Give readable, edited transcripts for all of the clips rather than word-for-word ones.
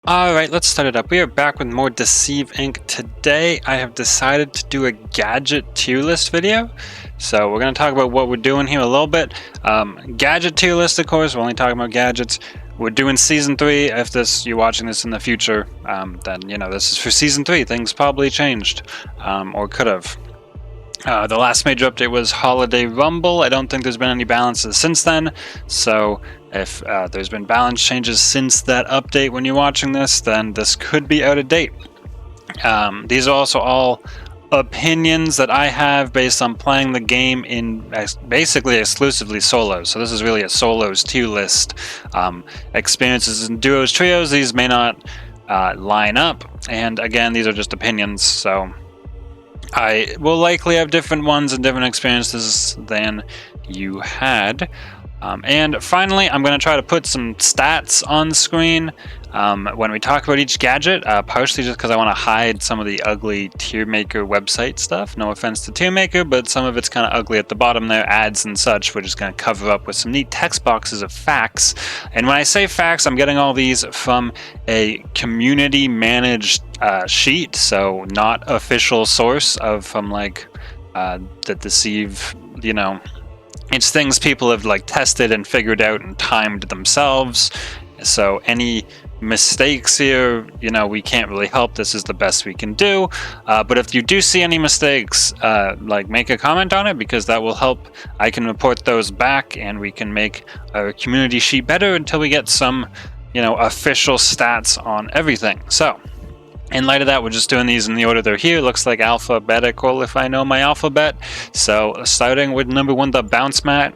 Alright, let's start it up. We are back with more Deceive Inc. Today I have decided to do a gadget tier list video. So we're going to talk about what we're doing here a little bit. Gadget tier list, of course, we're only talking about gadgets. We're doing Season 3. If you're watching this in the future, then, you know, this is for Season 3. Things probably changed, or could have. The last major update was Holiday Rumble. I don't think there's been any balances since then, so if there's been balance changes since that update when you're watching this, then this could be out of date. These are also all opinions that I have based on playing the game in basically exclusively solos. So this is really a solos tier list. Experiences in duos, trios, these may not line up, and again, these are just opinions, so I will likely have different ones and different experiences than you had. And finally, I'm going to try to put some stats on screen when we talk about each gadget, partially just because I want to hide some of the ugly tier maker website stuff. No offense to tier maker, but some of it's kind of ugly at the bottom there, ads and such. We're just going to cover up with some neat text boxes of facts. And when I say facts, I'm getting all these from a community managed sheet, so not official source from like the Deceive, you know. It's things people have like tested and figured out and timed themselves. So any mistakes here, you know, we can't really help. This is the best we can do. But if you do see any mistakes, like make a comment on it, because that will help. I can report those back and we can make our community sheet better until we get some, you know, official stats on everything. So in light of that, we're just doing these in the order they're here. Looks like alphabetical if I know my alphabet. So starting with number 1, the BounceMat.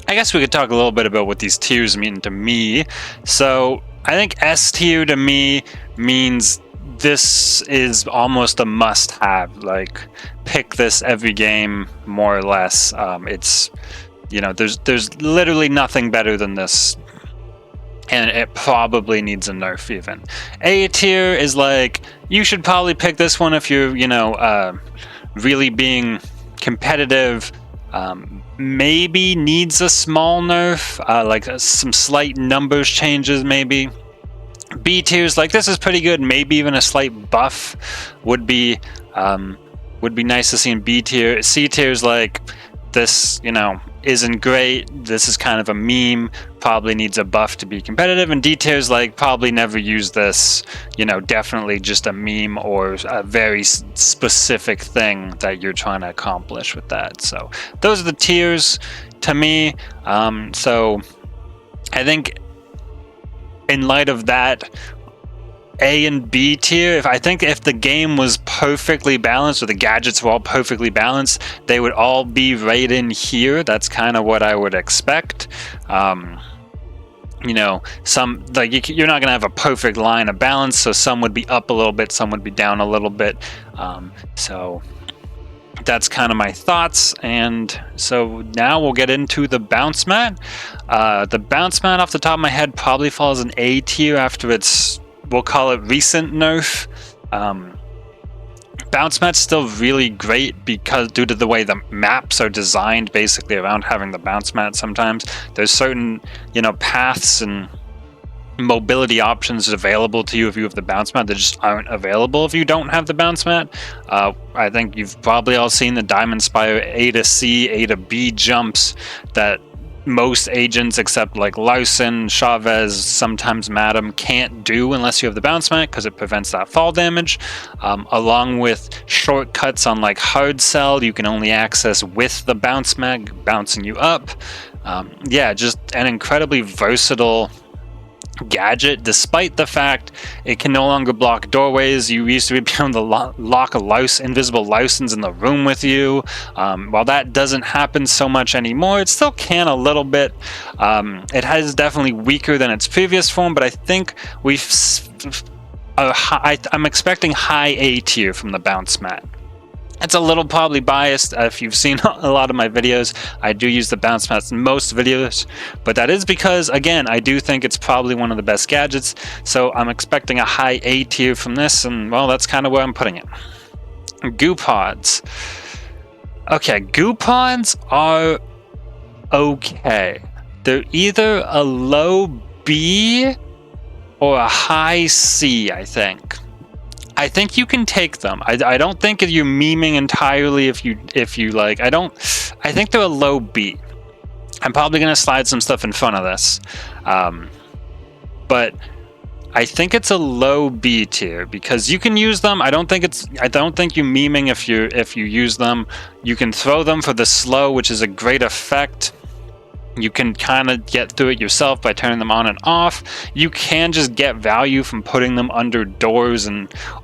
I guess we could talk a little bit about what these tiers mean to me. So I think S tier to me means this is almost a must-have. Like, pick this every game, more or less. It's, you know, there's literally nothing better than this. And it probably needs a nerf even. A tier is like, you should probably pick this one if you're, you know, really being competitive. Maybe needs a small nerf, like some slight numbers changes maybe. B tiers, like this is pretty good, maybe even a slight buff would be nice to see in B tier. C tiers, like this, you know, isn't great. This is kind of a meme, probably needs a buff to be competitive. And D tiers, like probably never use this, you know, definitely just a meme or a very specific thing that you're trying to accomplish with that. So those are the tiers to me. So I think in light of that, A and B tier, I think if the game was perfectly balanced or the gadgets were all perfectly balanced, they would all be right in here. That's kind of what I would expect. You know, some, like, you're not going to have a perfect line of balance, so some would be up a little bit, some would be down a little bit. So that's kind of my thoughts. And so now we'll get into the BounceMat. The BounceMat, off the top of my head, probably falls in A tier after its, we'll call it, recent nerf. BounceMat's still really great because due to the way the maps are designed basically around having the BounceMat. Sometimes there's certain, you know, paths and mobility options available to you if you have the BounceMat that just aren't available if you don't have the BounceMat. I think you've probably all seen the Diamond Spire A to C, A to B jumps that most agents except like Larson, Chavez, sometimes Madam can't do unless you have the BounceMat because it prevents that fall damage. Along with shortcuts on like hard sell, you can only access with the BounceMat bouncing you up. Yeah, just an incredibly versatile gadget, despite the fact it can no longer block doorways. You used to be able to lock a invisible license in the room with you. While that doesn't happen so much anymore, it still can a little bit. It has definitely weaker than its previous form, but I think I'm expecting high A tier from the BounceMat. It's a little probably biased. If you've seen a lot of my videos, I do use the BounceMats in most videos, but that is because, again, I do think it's probably one of the best gadgets, so I'm expecting a high A tier from this, and, well, that's kind of where I'm putting it. GooPods. Okay, GooPods are okay. They're either a low B or a high C, I think. I think you can take them. I don't think you're memeing entirely if you like. I think they're a low B. I'm probably gonna slide some stuff in front of this, but I think it's a low B tier because you can use them. I don't think you memeing if you use them. You can throw them for the slow, which is a great effect. You can kind of get through it yourself by turning them on and off. You can just get value from putting them under doors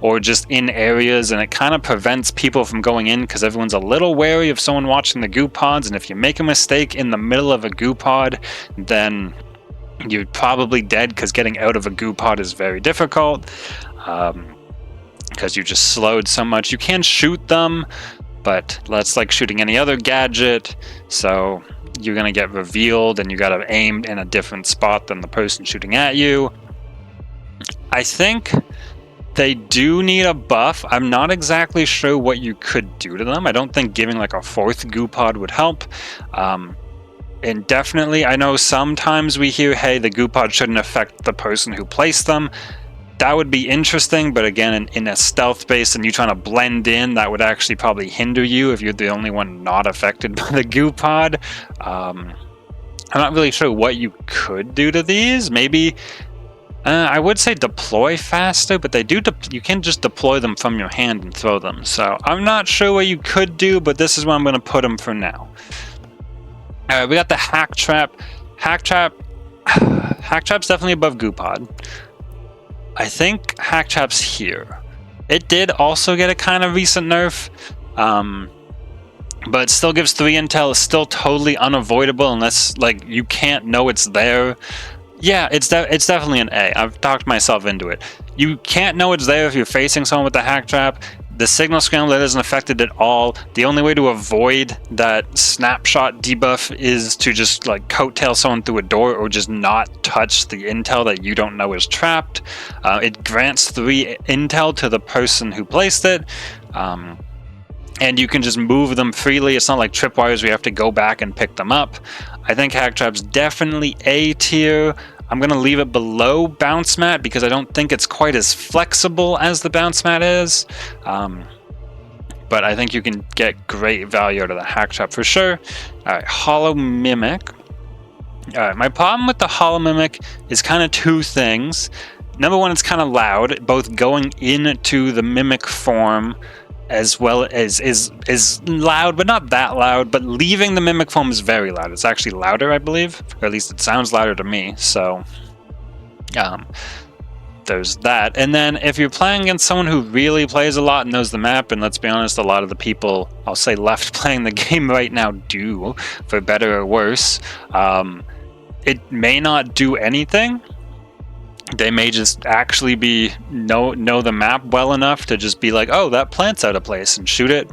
or just in areas, and it kind of prevents people from going in because everyone's a little wary of someone watching the GooPods, and if you make a mistake in the middle of a GooPod, then you're probably dead because getting out of a GooPod is very difficult because you just slowed so much. You can shoot them, but that's like shooting any other gadget, so you're gonna get revealed and you gotta aim in a different spot than the person shooting at you. I think they do need a buff. I'm not exactly sure what you could do to them. I don't think giving like a 4th GooPod would help. And definitely, I know sometimes we hear, hey, the GooPod shouldn't affect the person who placed them. That would be interesting, but again, in a stealth base and you trying to blend in, that would actually probably hinder you if you're the only one not affected by the GooPod. I'm not really sure what you could do to these. Maybe, I would say deploy faster, but you can just deploy them from your hand and throw them. So I'm not sure what you could do, but this is where I'm going to put them for now. All right, we got the HackTrap. HackTrap's definitely above GooPod. I think HackTrap's here. It did also get a kind of recent nerf, but it still gives 3 intel. It's still totally unavoidable unless like you can't know it's there. Yeah, it's definitely an A. I've talked myself into it. You can't know it's there if you're facing someone with the HackTrap. The signal scrambler isn't affected at all. The only way to avoid that snapshot debuff is to just like coattail someone through a door or just not touch the intel that you don't know is trapped. It grants 3 intel to the person who placed it. And you can just move them freely. It's not like Tripwires where you have to go back and pick them up. I think HackTrap's definitely A tier. I'm going to leave it below BounceMat because I don't think it's quite as flexible as the BounceMat is. But I think you can get great value out of the HackTrap for sure. All right, Holo-Mimic. All right, my problem with the Holo-Mimic is kind of 2 things. Number one, it's kind of loud, both going into the mimic form as well as is loud, but not that loud, but leaving the mimic form is very loud. It's actually louder, I believe, or at least it sounds louder to me. So there's that. And then if you're playing against someone who really plays a lot and knows the map, and let's be honest, a lot of the people, I'll say left playing the game right now do, for better or worse, it may not do anything. They may just actually know the map well enough to just be like, oh, that plant's out of place, and shoot it.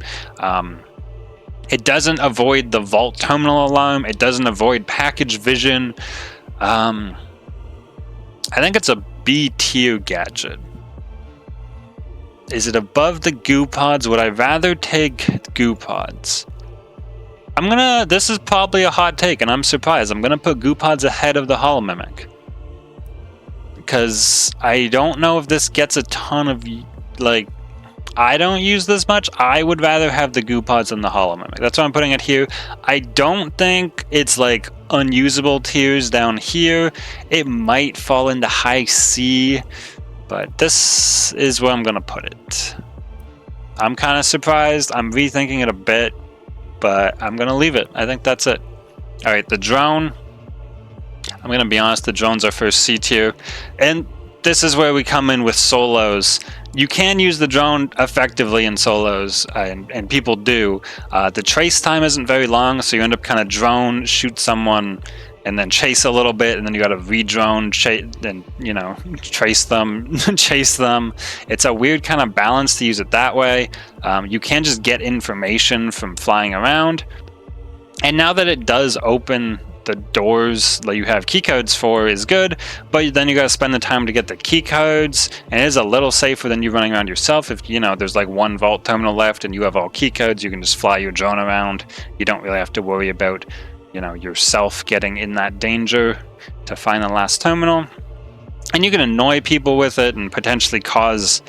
It doesn't avoid the vault terminal alarm. It doesn't avoid package vision. I think it's a B tier gadget. Is it above the GooPods? Would I rather take GooPods? This is probably a hot take, and I'm surprised. I'm gonna put GooPods ahead of the Holo-Mimic. Because I don't know if this gets a ton of, like, I don't use this much. I would rather have the GooPods than the Holo-Mimic. That's why I'm putting it here. I don't think it's like unusable tiers down here. It might fall into high C, but this is where I'm going to put it. I'm kind of surprised. I'm rethinking it a bit, but I'm going to leave it. I think that's it. All right, the drone. I'm going to be honest, the drone's our first C tier. And this is where we come in with solos. You can use the drone effectively in solos, and people do. The trace time isn't very long, so you end up kind of drone, shoot someone, and then chase a little bit, and then you got to re-drone, and trace them, chase them. It's a weird kind of balance to use it that way. You can just get information from flying around. And now that it does open the doors that you have key codes for is good, but then you got to spend the time to get the key codes, and it is a little safer than you running around yourself. If there's like one vault terminal left and you have all key codes, you can just fly your drone around. You don't really have to worry about yourself getting in that danger to find the last terminal. And you can annoy people with it and potentially cause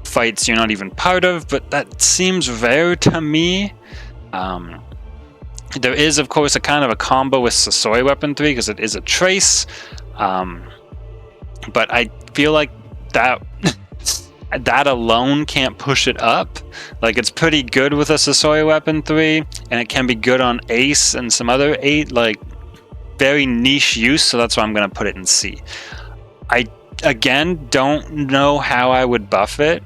fights you're not even part of, but that seems rare to me. There is, of course, a kind of a combo with Sasori Weapon 3 because it is a trace, but I feel like that that alone can't push it up. Like, it's pretty good with a Sasori Weapon 3, and it can be good on Ace and some other 8, like, very niche use, so that's why I'm going to put it in C. I, again, don't know how I would buff it.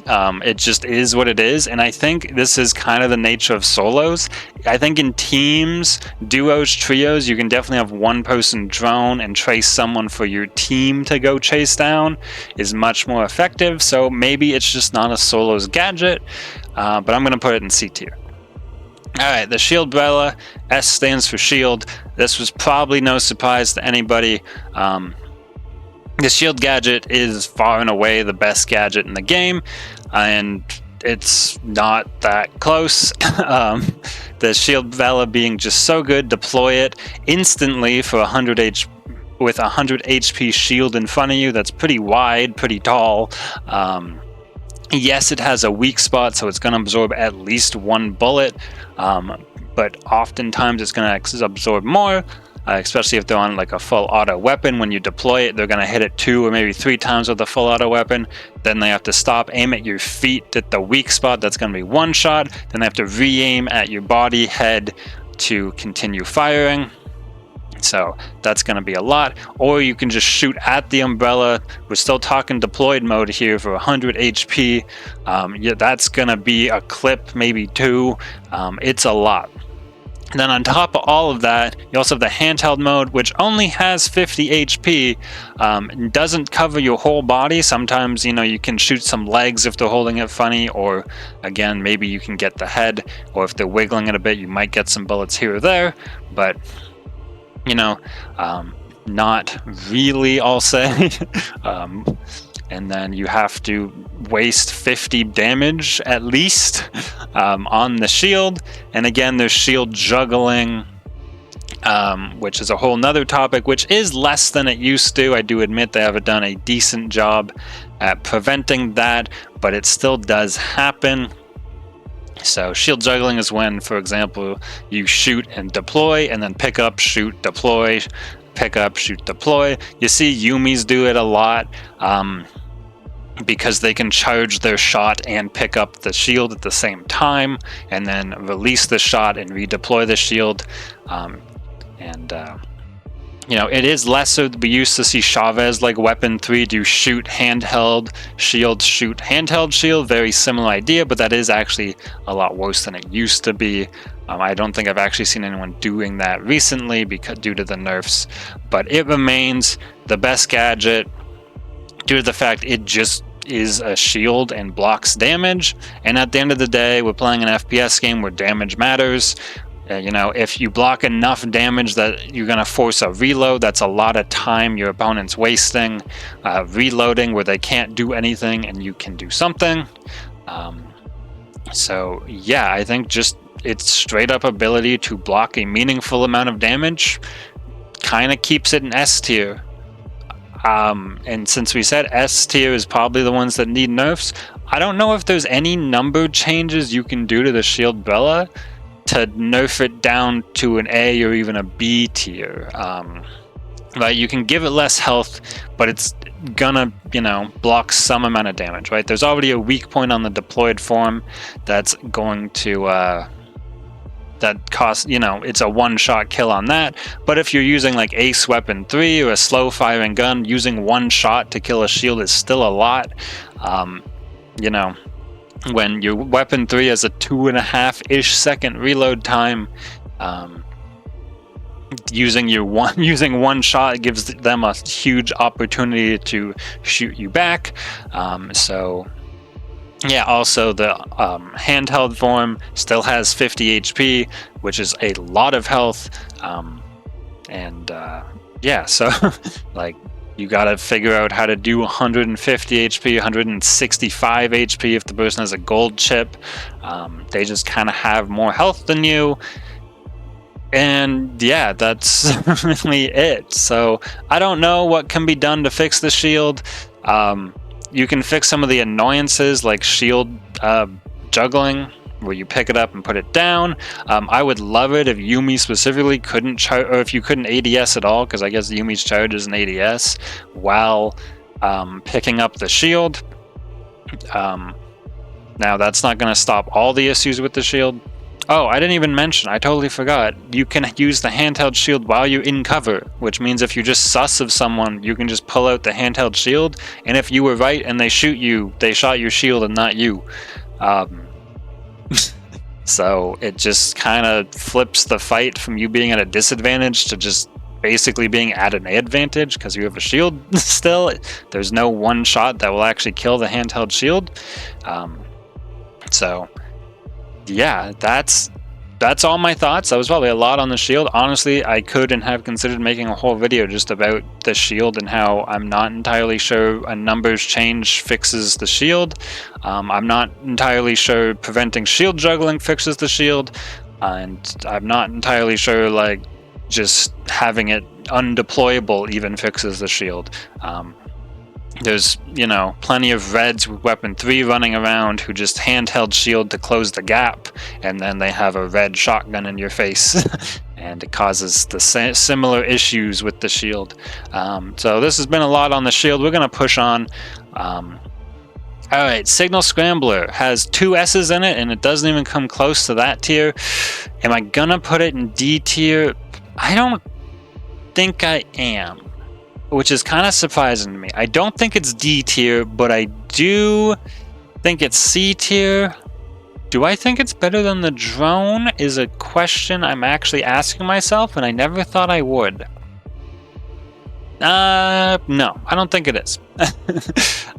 It just is what it is, and I think this is kind of the nature of solos. I think in teams, duos, trios, you can definitely have one person drone and trace someone for your team to go chase down is much more effective, so maybe it's just not a solos gadget, but I'm going to put it in C tier. Alright, the Shieldbrella, S stands for shield. This was probably no surprise to anybody. The shield gadget is far and away the best gadget in the game, and it's not that close. The Shieldbrella being just so good, deploy it instantly for 100 HP with 100 HP shield in front of you. That's pretty wide, pretty tall. Yes, it has a weak spot, so it's going to absorb at least one bullet, but oftentimes it's going to absorb more. Especially if they're on like a full auto weapon. When you deploy it, they're going to hit it 2 or maybe 3 times with a full auto weapon. Then they have to stop, aim at your feet at the weak spot. That's going to be 1 shot. Then they have to re-aim at your body, head to continue firing. So that's going to be a lot. Or you can just shoot at the umbrella. We're still talking deployed mode here for 100 HP. Yeah, that's going to be a clip, maybe 2. It's a lot. And then on top of all of that, you also have the handheld mode, which only has 50 HP. It doesn't cover your whole body. Sometimes, you know, you can shoot some legs if they're holding it funny, or again, maybe you can get the head, or if they're wiggling it a bit, you might get some bullets here or there. But, you know, not really, I'll say. And then you have to waste 50 damage at least on the shield. And again, there's shield juggling, which is a whole nother topic, which is less than it used to. I do admit they haven't done a decent job at preventing that, but it still does happen. So shield juggling is when, for example, you shoot and deploy, and then pick up, shoot, deploy, pick up, shoot, deploy. You see Yumis do it a lot. Because they can charge their shot and pick up the shield at the same time, and then release the shot and redeploy the shield. You know, it is lesser. We used to see Chavez like Weapon 3 do shoot handheld shield, shoot handheld shield. Very similar idea, but that is actually a lot worse than it used to be. I don't think I've actually seen anyone doing that recently due to the nerfs, but it remains the best gadget due to the fact it just is a shield and blocks damage. And at the end of the day, we're playing an FPS game where damage matters. You know, if you block enough damage that you're going to force a reload, that's a lot of time your opponent's wasting reloading where they can't do anything and you can do something. So yeah, I think just its straight up ability to block a meaningful amount of damage kind of keeps it in S tier. And since we said S tier is probably the ones that need nerfs, I don't know if there's any number changes you can do to the Shieldbrella to nerf it down to an A or even a B tier. Right, you can give it less health, but it's gonna, you know, block some amount of damage, right? There's already a weak point on the deployed form that's going to that costs, you know, it's a one-shot kill on that. But if you're using like Ace Weapon 3 or a slow-firing gun, using one shot to kill a shield is still a lot. You know, when your Weapon 3 has a 2.5-ish second reload time, using one shot gives them a huge opportunity to shoot you back. So yeah, also the handheld form still has 50 HP, which is a lot of health. Yeah, so like you gotta figure out how to do 150 HP, 165 HP if the person has a gold chip. They just kind of have more health than you. And yeah, that's really it. So I don't know what can be done to fix the shield. You can fix some of the annoyances like shield juggling, where you pick it up and put it down. I would love it if Yuumi specifically couldn't charge, or if you couldn't ADS at all, because I guess Yuumi's charge is an ADS while picking up the shield. Now that's not going to stop all the issues with the shield. Oh, I didn't even mention, I totally forgot. You can use the handheld shield while you're in cover, which means if you're just sus of someone, you can just pull out the handheld shield, and if you were right and they shoot you, they shot your shield and not you. So it just kind of flips the fight from you being at a disadvantage to just basically being at an advantage because you have a shield still. There's no one shot that will actually kill the handheld shield. So yeah, that's all my thoughts. That was probably a lot on the shield. Honestly, I could and have considered making a whole video just about the shield and how I'm not entirely sure a numbers change fixes the shield. I'm not entirely sure preventing shield juggling fixes the shield, and I'm not entirely sure like just having it undeployable even fixes the shield. There's, you know, plenty of reds with weapon 3 running around who just handheld shield to close the gap, and then they have a red shotgun in your face and it causes the similar issues with the shield. So this has been a lot on the shield. We're going to push on. Alright, Signal Scrambler has 2 S's in it, and it doesn't even come close to that tier. Am I going to put it in D tier? I don't think I am, which is kind of surprising to me. I don't think it's D tier, but I do think it's C tier. Do I think it's better than the drone is a question I'm actually asking myself, and I never thought I would. No, I don't think it is.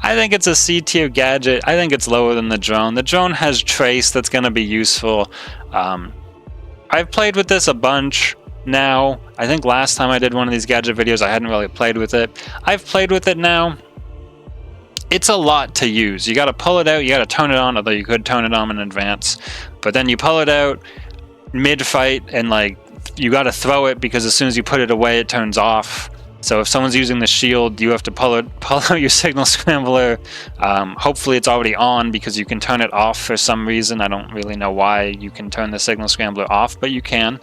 I think it's a C tier gadget. I think it's lower than the drone. The drone has trace that's going to be useful. I've played with this a bunch. Now, I think last time I did one of these gadget videos, I hadn't really played with it. I've played with it now. It's a lot to use. You got to pull it out, you got to turn it on, although you could turn it on in advance. But then you pull it out mid-fight, and like you got to throw it because as soon as you put it away, it turns off. So if someone's using the shield, you have to pull out your Signal Scrambler. Hopefully it's already on because you can turn it off for some reason. I don't really know why you can turn the Signal Scrambler off, but you can.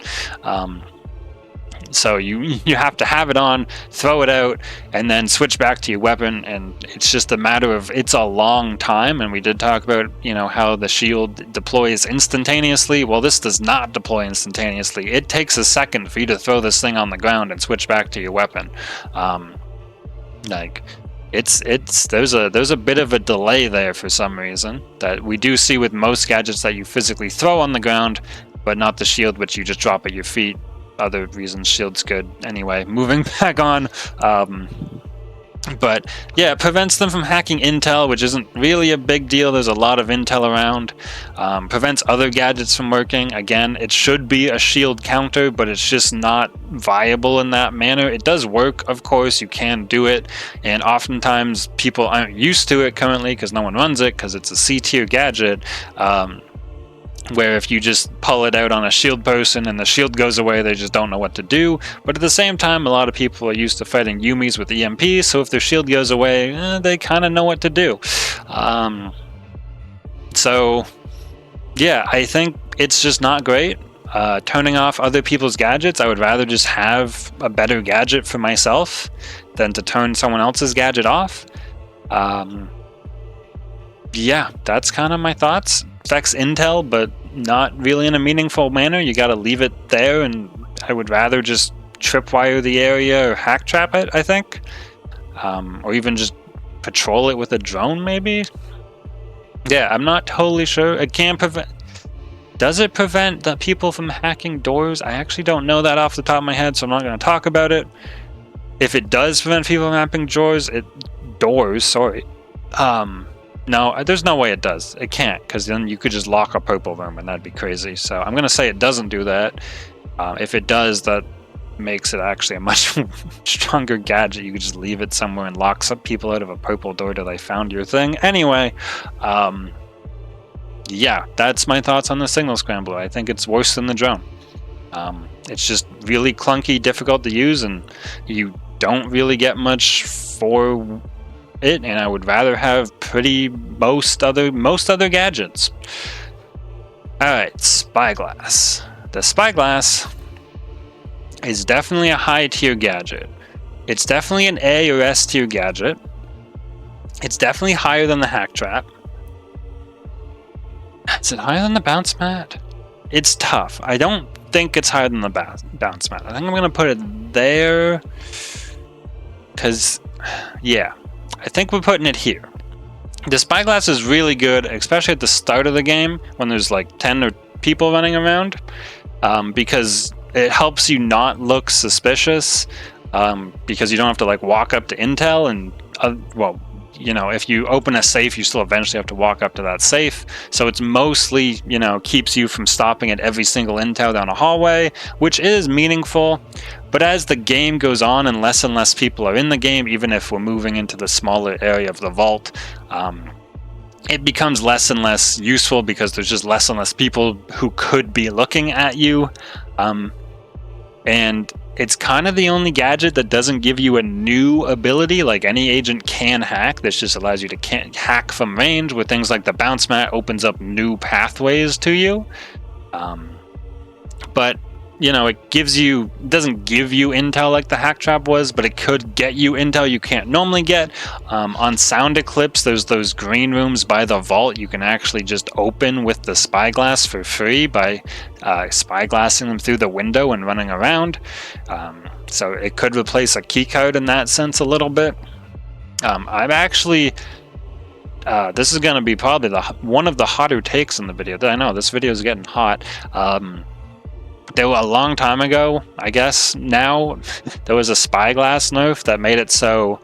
So you have to have it on, throw it out, and then switch back to your weapon, and it's just a matter of, it's a long time. And we did talk about, you know, how the shield deploys instantaneously. Well, this does not deploy instantaneously. It takes a second for you to throw this thing on the ground and switch back to your weapon. Like there's a bit of a delay there for some reason that we do see with most gadgets that you physically throw on the ground, but not the shield, which you just drop at your feet. Other reasons shield's good. Anyway, moving back on. But yeah, it prevents them from hacking intel, which isn't really a big deal. There's a lot of intel around. Prevents other gadgets from working. Again, it should be a shield counter, but it's just not viable in that manner. It does work, of course, you can do it, and oftentimes people aren't used to it currently because no one runs it because it's a C tier gadget. Where if you just pull it out on a shield person and the shield goes away, they just don't know what to do. But at the same time, a lot of people are used to fighting Yuumis with EMP, so if their shield goes away, they kind of know what to do. So yeah, I think it's just not great. Turning off other people's gadgets, I would rather just have a better gadget for myself than to turn someone else's gadget off. Yeah, that's kind of my thoughts. Affects intel, but not really in a meaningful manner. You got to leave it there, and I would rather just tripwire the area or HackTrap it, I think. Or even just patrol it with a drone, maybe? Yeah, I'm not totally sure. It can prevent... Does it prevent the people from hacking doors? I actually don't know that off the top of my head, so I'm not going to talk about it. If it does prevent people from hacking doors, sorry. No, there's no way it does. It can't, because then you could just lock a purple room, and that'd be crazy. So I'm going to say it doesn't do that. If it does, that makes it actually a much stronger gadget. You could just leave it somewhere and lock some people out of a purple door till they found your thing. Anyway, yeah, that's my thoughts on the Signal Scrambler. I think it's worse than the drone. It's just really clunky, difficult to use, and you don't really get much for it, and I would rather have most other gadgets. Alright, Spyglass. The Spyglass is definitely a high tier gadget. It's definitely an A or S tier gadget. It's definitely higher than the HackTrap. Is it higher than the BounceMat? It's tough. I don't think it's higher than the BounceMat. I think I'm going to put it there. Because, yeah, I think we're putting it here. The Spyglass is really good, especially at the start of the game when there's like 10 people running around. Because it helps you not look suspicious. Because you don't have to like walk up to intel and, well, you know, if you open a safe, you still eventually have to walk up to that safe. So it's mostly, you know, keeps you from stopping at every single intel down a hallway, which is meaningful. But as the game goes on and less people are in the game, even if we're moving into the smaller area of the vault, it becomes less and less useful because there's just less and less people who could be looking at you. And it's kind of the only gadget that doesn't give you a new ability. Like any agent can hack. This just allows you to hack from range, with things like the BounceMat opens up new pathways to you. But you know, it doesn't give you intel like the HackTrap was, but it could get you intel you can't normally get. On Sound Eclipse, there's those green rooms by the vault you can actually just open with the Spyglass for free by spyglassing them through the window and running around. So it could replace a keycard in that sense a little bit. I'm actually... this is going to be probably one of the hotter takes in the video. I know, this video is getting hot. There were a long time ago, I guess now, there was a Spyglass nerf that made it so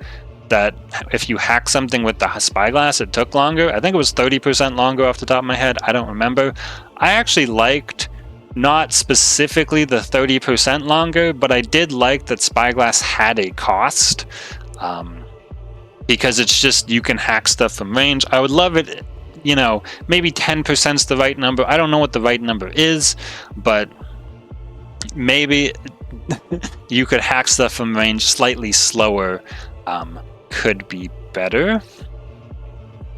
that if you hack something with the Spyglass, it took longer. I think it was 30% longer off the top of my head. I don't remember. I actually liked not specifically the 30% longer, but I did like that Spyglass had a cost. Because it's just, you can hack stuff from range. I would love it, you know, maybe 10% is the right number. I don't know what the right number is, but maybe you could hack stuff from range slightly slower. Could be better.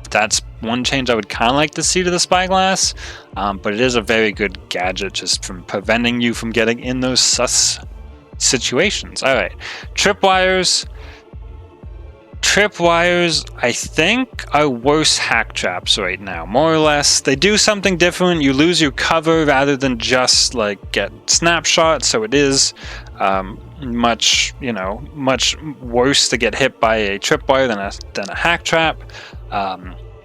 That's one change I would kind of like to see to the Spyglass, but it is a very good gadget just from preventing you from getting in those sus situations. All right, Tripwires. Tripwires, I think, are worse hack traps right now, more or less. They do something different. You lose your cover rather than just like get snapshot, so it is much worse to get hit by a tripwire than a hack trap.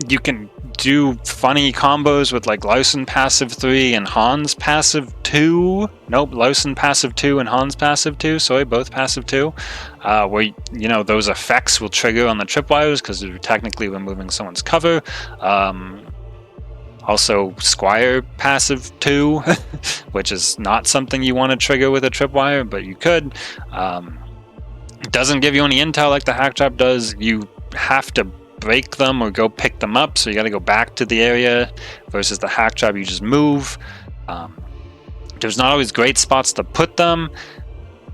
You can do funny combos with like Larson passive 3 and Hans passive 2. Nope, Larson passive 2 and Hans passive 2. Sorry, both passive 2. Where, you know, those effects will trigger on the tripwires because they're technically removing someone's cover. Also, Squire passive 2, which is not something you want to trigger with a tripwire, but you could. It doesn't give you any intel like the HackTrap does. You have to break them or go pick them up, so you got to go back to the area, versus the HackTrap you just move. There's not always great spots to put them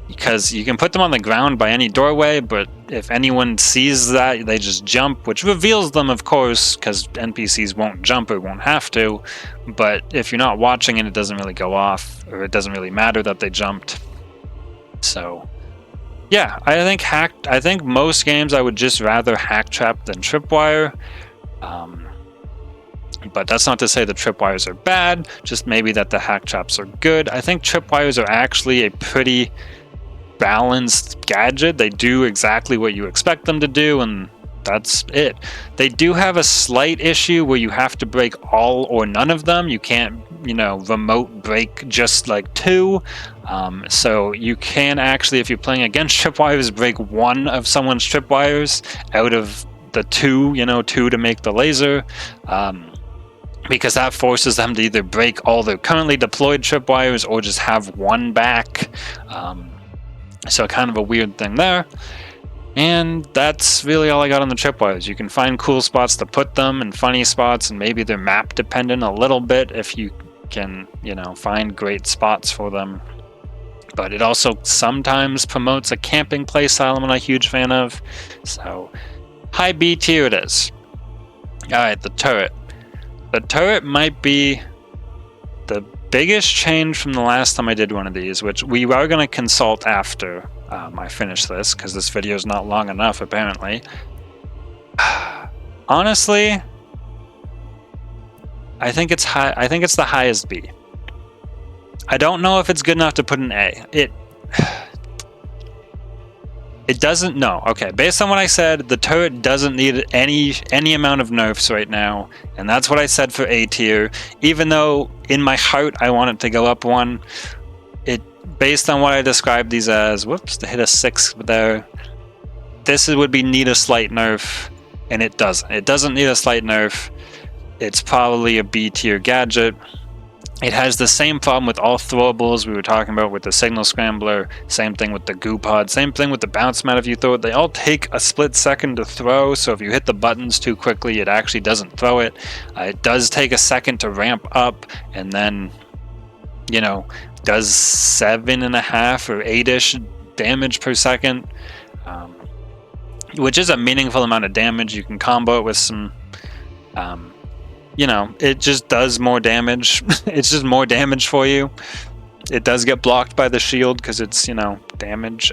because you can put them on the ground by any doorway, but if anyone sees that, they just jump, which reveals them, of course, because NPCs won't jump or won't have to. But if you're not watching it, it doesn't really go off, or it doesn't really matter that they jumped. So yeah, I think most games I would just rather HackTrap than Tripwire. But that's not to say the Tripwires are bad, just maybe that the HackTraps are good. I think Tripwires are actually a pretty balanced gadget. They do exactly what you expect them to do, and that's it. They do have a slight issue where you have to break all or none of them. You can't, you know, remote break just like 2. So you can actually, if you're playing against tripwires, break 1 of someone's tripwires out of the 2, you know, 2 to make the laser. Because that forces them to either break all their currently deployed tripwires or just have 1 back. So kind of a weird thing there. And that's really all I got on the tripwires. You can find cool spots to put them and funny spots, and maybe they're map dependent a little bit if you can, you know, find great spots for them. but it also sometimes promotes a camping playstyle I'm not a huge fan of. So high B tier it is. Alright, the turret. The turret might be the biggest change from the last time I did one of these, which we are going to consult after I finish this, because this video is not long enough apparently. Honestly, I think it's high. I think it's the highest B. I don't know if it's good enough to put an A. It doesn't. No. Okay. Based on what I said, the turret doesn't need any amount of nerfs right now, and that's what I said for A tier. Even though in my heart I want it to go up one, based on what I described these as, whoops, to hit a 6 there. This would be need a slight nerf, and it doesn't. It doesn't need a slight nerf. It's probably a B tier gadget. It has the same problem with all throwables we were talking about with the Signal Scrambler, same thing with the GooPods, same thing with the BounceMat if you throw it. They all take a split second to throw, so if you hit the buttons too quickly, it actually doesn't throw it. It does take a second to ramp up, and then, you know, does 7.5 or 8-ish damage per second, which is a meaningful amount of damage. You can combo it with some... you know, it just does more damage. It's just more damage for you. It does get blocked by the shield because it's, you know, damage.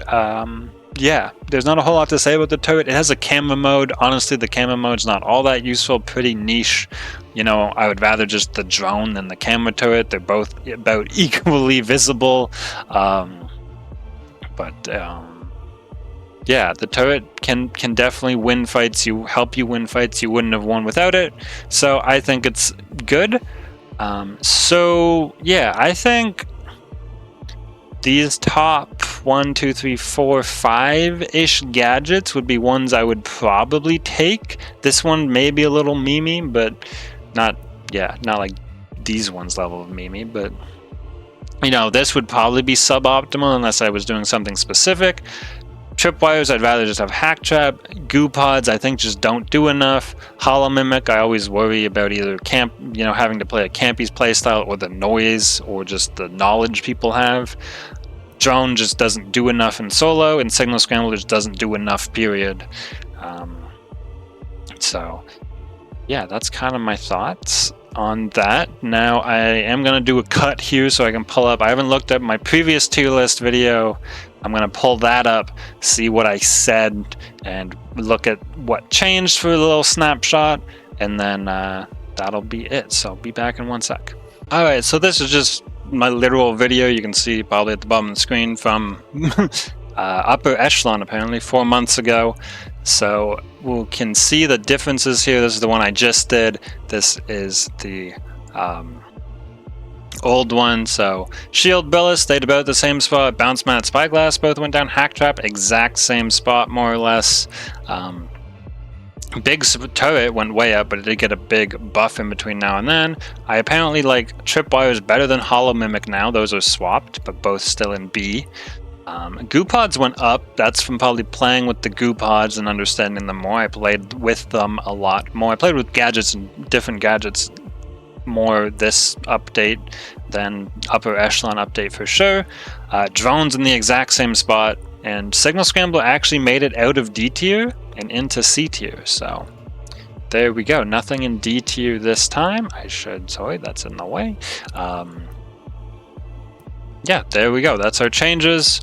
Yeah, there's not a whole lot to say about the turret. It has a camera mode. Honestly, the camera mode's not all that useful. Pretty niche. You know, I would rather just the drone than the camera turret. They're both about equally visible. Yeah, the turret can definitely win fights. Help you win fights you wouldn't have won without it. So I think it's good. So yeah, I think these top 1, 2, 3, 4, 5-ish gadgets would be ones I would probably take. This one may be a little memey, but not like these ones level of memey, but you know, this would probably be suboptimal unless I was doing something specific. Tripwires, I'd rather just have HackTrap. GooPods, I think just don't do enough. Holo-Mimic, I always worry about either having to play a campy's playstyle, or the noise, or just the knowledge people have. Drone just doesn't do enough in solo, and Signal Scrambler just doesn't do enough, period. So, yeah, that's kind of my thoughts on that. Now, I am going to do a cut here so I can pull up. I haven't looked at my previous tier list video. I'm going to pull that up, see what I said, and look at what changed for a little snapshot, and then that'll be it. So I'll be back in 1 sec. Alright, so this is just my literal video. You can see probably at the bottom of the screen from Upper Echelon, apparently 4 months ago. So we can see the differences here. This is the one I just did. This is the old one. So Shieldbrella stayed about the same spot. BounceMat, Spyglass both went down. HackTrap, exact same spot more or less. Big turret went way up, but it did get a big buff in between now and then. I apparently like Tripwires better than Holo-Mimic now. Those are swapped, but both still in B. GooPods went up. That's from probably playing with the GooPods and understanding them more. I played with them a lot more. I played with gadgets and different gadgets more this update than Upper Echelon update for sure. Drones in the exact same spot, and Signal Scrambler actually made it out of D tier and into C tier. So there we go. Nothing in D tier this time. Sorry, that's in the way. Yeah, there we go. That's our changes,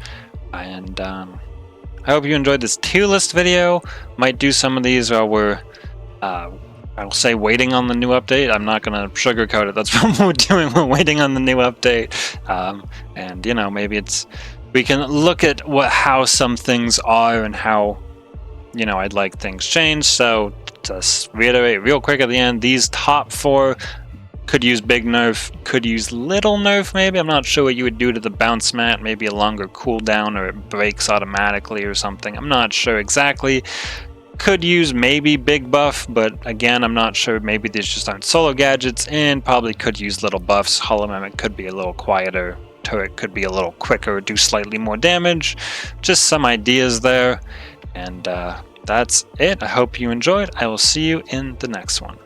and I hope you enjoyed this tier list video. Might do some of these while we're I'll say waiting on the new update. I'm not going to sugarcoat it. That's what we're doing. We're waiting on the new update. And, you know, maybe we can look at how some things are and how, you know, I'd like things changed. So just reiterate real quick at the end, these top 4 could use big nerf, could use little nerf maybe. I'm not sure what you would do to the BounceMat. Maybe a longer cooldown, or it breaks automatically or something. I'm not sure exactly. Could use maybe big buff, but again, I'm not sure. Maybe these just aren't solo gadgets, and probably could use little buffs. Holo-Mimic could be a little quieter. Turret could be a little quicker, do slightly more damage. Just some ideas there. And that's it. I hope you enjoyed. I will see you in the next one.